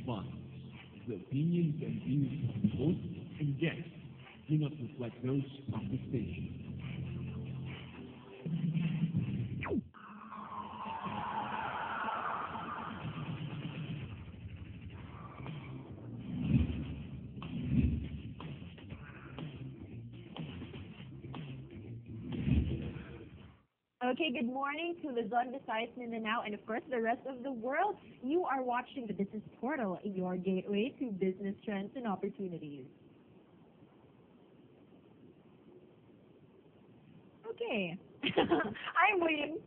But the opinions and views of the host and guests do not reflect those of the station. Okay, good morning to Luzon, Visayas, Mindanao, and of course the rest of the world. You are watching the Business Portal, your gateway to business trends and opportunities. Okay, I'm waiting.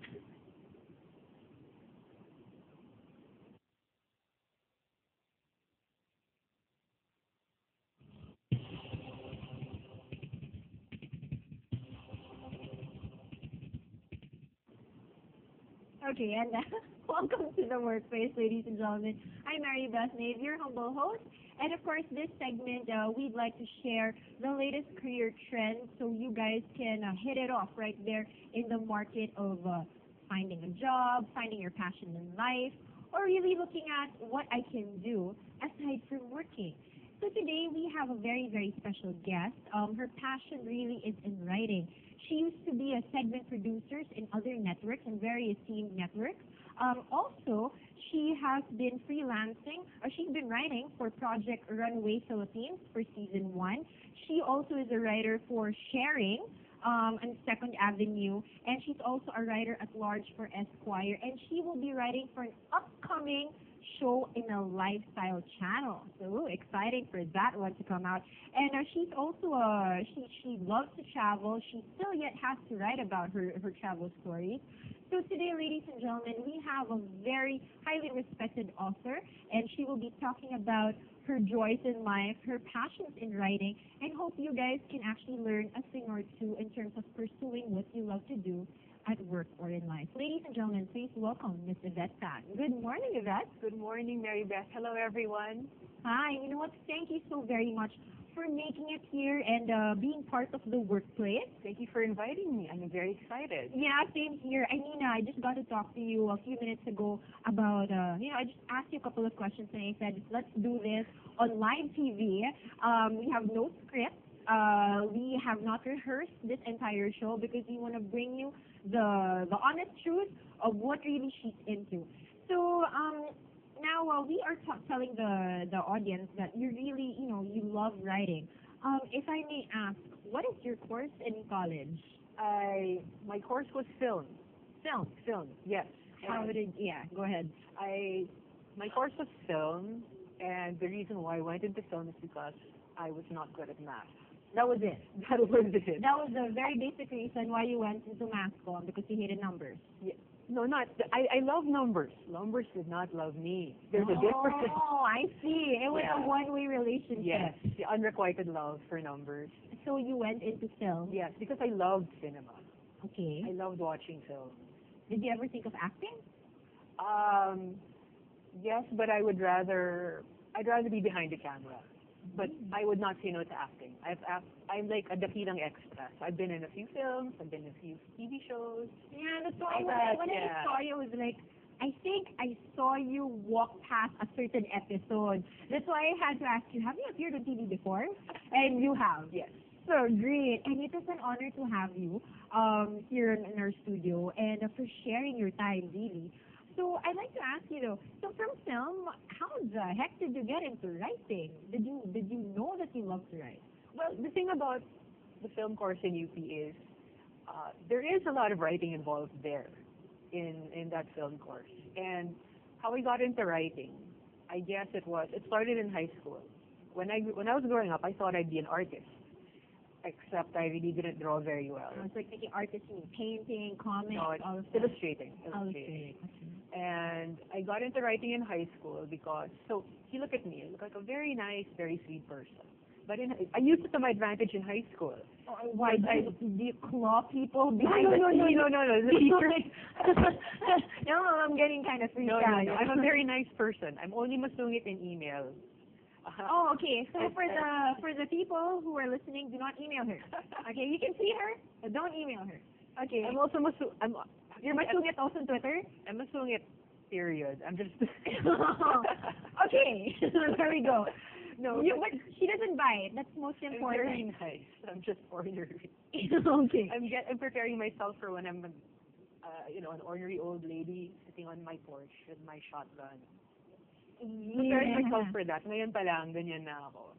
Okay, and welcome to the workplace, ladies and gentlemen. I'm Mary Beth Nave, your humble host. And of course, this segment, we'd like to share the latest career trends so you guys can hit it off right there in the market of finding a job, finding your passion in life, or really looking at what I can do aside from working. So today we have a very, very special guest. Her passion really is in writing. She used to be a segment producer in other networks and very esteemed networks. Also, she has been freelancing, or she's been writing for Project Runway Philippines for season 1. She also is a writer for Sharing on Second Avenue, and she's also a writer at large for Esquire, and she will be writing for an upcoming show in a lifestyle channel. So exciting for that one to come out. And she's also she loves to travel. She still yet has to write about her travel stories. So today, ladies and gentlemen, we have a very highly respected author, and she will be talking about her joys in life, her passions in writing, and hope you guys can actually learn a thing or two in terms of pursuing what you love to do at work or in life. Ladies and gentlemen, please welcome Miss Yvette Tan. Good morning, Yvette. Good morning, Mary Beth. Hello, everyone. Hi. You know what? Thank you so very much for making it here and being part of the workplace. Thank you for inviting me. I'm very excited. Yeah, same here. I mean, I just got to talk to you a few minutes ago about, I just asked you a couple of questions and I said, let's do this on live TV. We have no script. We have not rehearsed this entire show because we want to bring you the honest truth of what really she's into. So now we are telling the audience that you really, you love writing. If I may ask, what is your course in college? My course was film. Film. Yes. Go ahead. My course was film, and the reason why I went into film is because I was not good at math. That was it. That was it. That was the very basic reason why you went into math school, because you hated numbers. Yeah. No, not. I love numbers. Numbers did not love me. There's a difference. Oh, I see. It was a one-way relationship. Yes, the unrequited love for numbers. So you went into film? Yes, because I loved cinema. Okay. I loved watching film. Did you ever think of acting? Yes, but I'd rather be behind the camera. But I would not say no to acting. I'm like a dakilang extra. So I've been in a few films, I've been in a few TV shows. Yeah, that's why when I saw you, I was like, I think I saw you walk past a certain episode. That's why I had to ask you, have you appeared on TV before? And you have. Yes. So great. And it is an honor to have you here in our studio and for sharing your time, really. So I'd like to ask you though, so from film, how the heck did you get into writing? Did you know that you love to write? Well, the thing about the film course in UP is there is a lot of writing involved there in that film course. And how I got into writing, I guess it started in high school. When I was growing up, I thought I'd be an artist, except I really didn't draw very well. It's like making artist, painting, comics, no, all of that. illustrating. And I got into writing in high school because, so you look at me, I look like a very nice, very sweet person. But I used it to my advantage in high school. Why do you claw people No, behind no, the no, scenes? no, no, no, the teacher. No, I'm getting kind of freaked No, out. no, no. I'm a very nice person. I'm only masungit in email. Oh, okay. So for the people who are listening, do not email her. Okay, you can see her, but don't email her. Okay. I'm also You're masungit also on Twitter? I'm masungit period. I'm just. Okay, there we go. No, But she doesn't buy it. That's most I'm important. very nice. I'm just ornery. Okay. I'm preparing myself for when I'm, an ornery old lady sitting on my porch with my shotgun. Preparing myself for that. Ngayon pa lang, ganyan na ako.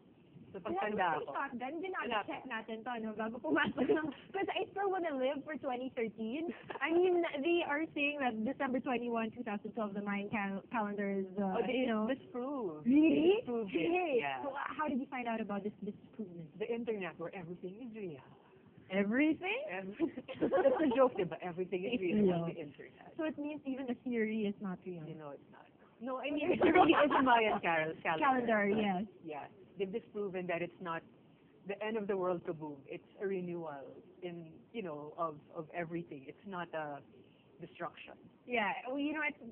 So pagtanda ako. Shotgun, check natin to, ano, bago pumasok. Because I still want to live for 2013. I mean, they are saying that December 21, 2012, the Mayan calendar is, Disproved. Really? Disproved it. Hey, Yeah. so how did you find out about this disprovement? The internet where everything is real. Everything? That's a joke, but everything is real on the internet. So it means even the theory is not real. You know it's not. No, I mean, it really is a Mayan Calendar, yes. Yeah. They've disproven that it's not the end of the world kaboom. It's a renewal of everything. It's not a destruction. Yeah, well,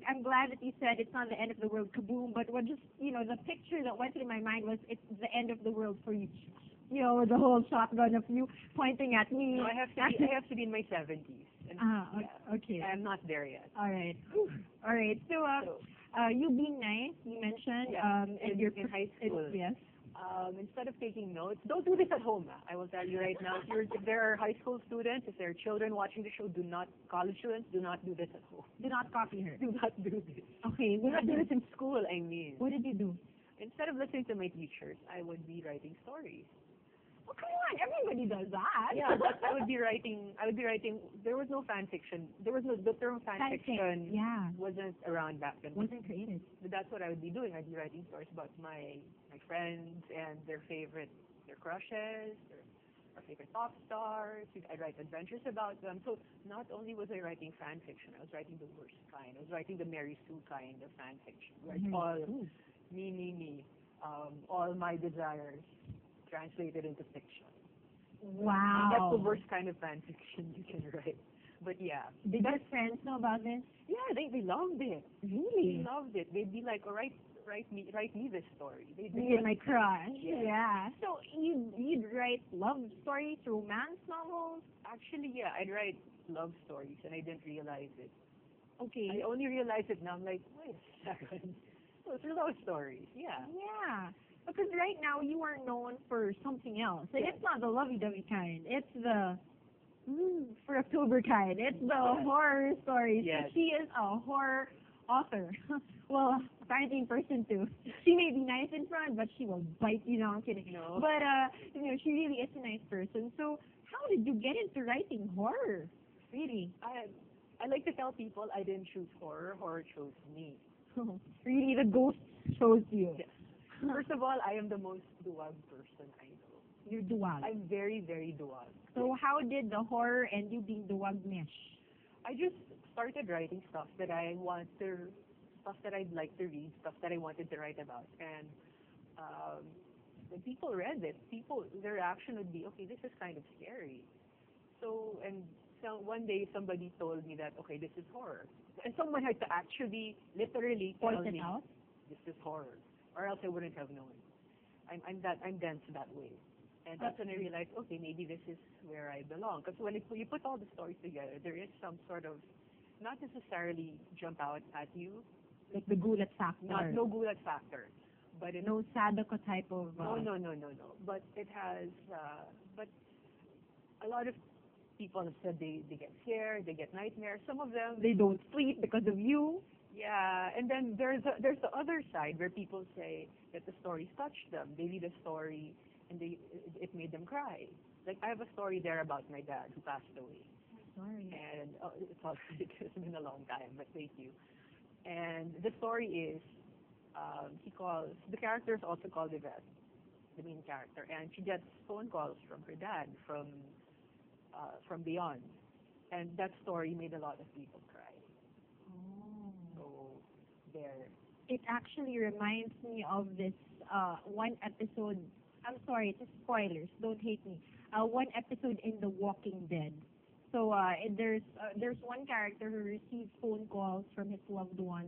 I'm glad that you said it's not the end of the world kaboom, but what just, the picture that went through my mind was it's the end of the world for you. The whole shotgun of you pointing at me. No, I have to be in my 70s. And, okay. I'm not there yet. All right. All right. So, you being nice, you mentioned, and you're in high school. Yes. Instead of taking notes, don't do this at home. I will tell you right now. If there are high school students, if there are children watching the show, college students, do not do this at home. Do not copy her. Do not do this. Okay. Do not do this in school, I mean. What did you do? Instead of listening to my teachers, I would be writing stories. Oh, come on, everybody does that. Yeah, but I would be writing. There was no fan fiction. The term fan fiction wasn't around back then. Wasn't created. But that's what I would be doing. I'd be writing stories about my friends and their crushes, their favorite pop stars. I'd write adventures about them. So not only was I writing fan fiction, I was writing the worst kind. I was writing the Mary Sue kind of fan fiction, where it's all me, all my desires translated into fiction. Wow. That's the worst kind of fan fiction you can write. But yeah. Did your friends know about this? Yeah, they loved it. Really? They loved it. They'd be like, oh, write me this story. Me and my crush. Yeah. So you'd write love stories, romance novels? Actually, yeah, I'd write love stories and I didn't realize it. Okay. I only realized it now. I'm like, wait a second. Those are love stories. Yeah. Yeah. Because right now you are known for something else. Like, it's not the lovey-dovey kind. It's the for October kind. It's the horror stories. Yes. She is a horror author. Well, apparently in person too. She may be nice in front, but she will bite you. No, I'm kidding. No. But she really is a nice person. So how did you get into writing horror? Really? I like to tell people I didn't choose horror. Horror chose me. Really, the ghost chose you. Yes. First of all, I am the most duwag person I know. You're duwag. I'm very, very duwag. So how did the horror and you being duwag mesh? I just started writing stuff that I'd like to read, stuff that I wanted to write about. And when people read it, their reaction would be, okay, this is kind of scary. So one day somebody told me that, okay, this is horror. And someone had to actually, literally tell Point it me, out? this is horror. Or else I wouldn't have known. I'm dense that way. And that's when I realized, okay, maybe this is where I belong. Because when you put all the stories together, there is some sort of, not necessarily jump out at you. Like the gulat factor. No gulat factor. But no sadako type of... No. But it has, but a lot of people have said they get scared, they get nightmares. Some of them... They don't sleep because of you. Yeah, and then there's the other side where people say that the stories touched them. They read a story and it made them cry. Like I have a story there about my dad who passed away. Sorry. And it's been a long time, but thank you. And the story is the character is also called Yvette, the main character, and she gets phone calls from her dad from beyond, and that story made a lot of people cry. There. It actually reminds me of this one episode. I'm sorry, it's spoilers. Don't hate me. One episode in The Walking Dead. So there's one character who receives phone calls from his loved one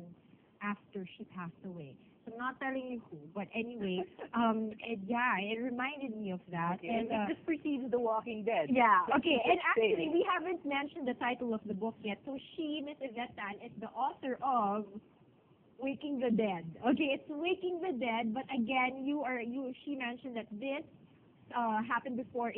after she passed away. So I'm not telling you who, but anyway, it reminded me of that. Okay. And this precedes The Walking Dead. Yeah. Okay. And actually, we haven't mentioned the title of the book yet. So she, Miss Yvette Tan, is the author of Waking the Dead. Okay, it's Waking the Dead, but again, she mentioned that this happened before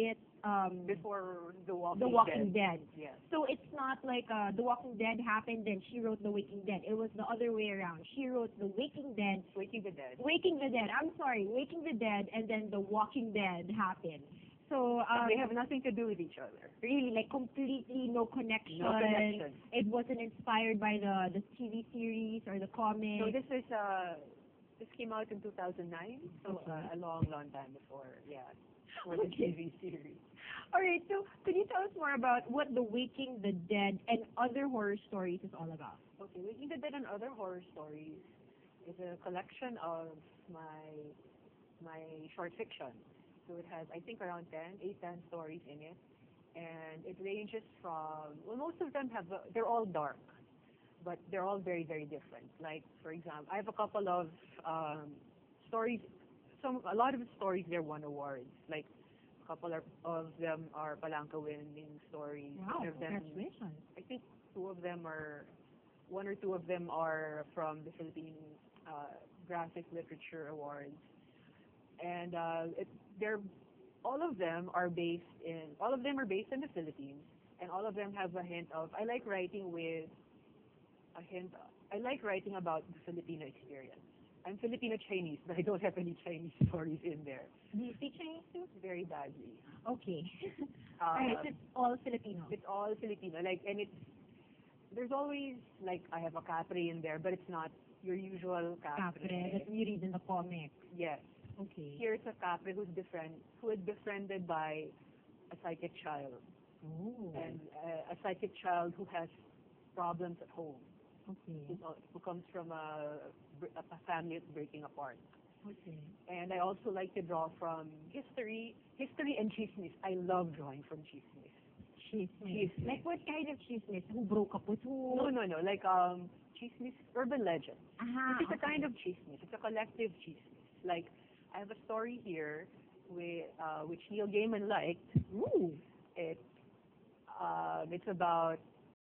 Before The The Walking Dead. Yes. So it's not like The Walking Dead happened, then she wrote The Waking Dead. It was the other way around. She wrote The Waking Dead. Waking the Dead. Waking the Dead. I'm sorry, Waking the Dead, and then The Walking Dead happened. So They have nothing to do with each other. really, like, completely no connection. No connection. It wasn't inspired by the TV series or the comic. So this came out in 2009, so Okay. a long, long time before, for the Okay. TV series. All right, so could you tell us more about what The Waking the Dead and Other Horror Stories is all about? Okay, Waking the Dead and Other Horror Stories is a collection of my short fiction. So it has, I think, around 10 stories in it. And it ranges from, well, most of them they're all dark, but they're all very, very different. Like, for example, I have a couple of stories, a lot of the stories there won awards. Like, a couple of them are Palanca winning stories. Wow, One of them, congratulations. I think one or two of them are from the Philippine Graphic Literature Awards. And they're all of them are based in the Philippines, and all of them have a hint of I like writing about the Filipino experience. I'm Filipino Chinese, but I don't have any Chinese stories in there. Do you speak Chinese too? Very badly. Okay. All right, so it's all Filipino. It's all Filipino. Like, and there's always, like, I have a capre in there, but it's not your usual capre. Capre that we read in the comic. Yes. Okay. Here's a capre who is befriended by a psychic child. Oh. And a psychic child who has problems at home, Okay. who comes from a family that's breaking apart. Okay. And I also like to draw from history and chismis. I love drawing from chismis. Chismis. Like what kind of chismis? Who broke up with who? No, like chismis, urban legends. Ah, It's a kind of chismis. It's a collective chismis. Like, I have a story here which Neil Gaiman liked. Ooh. It's about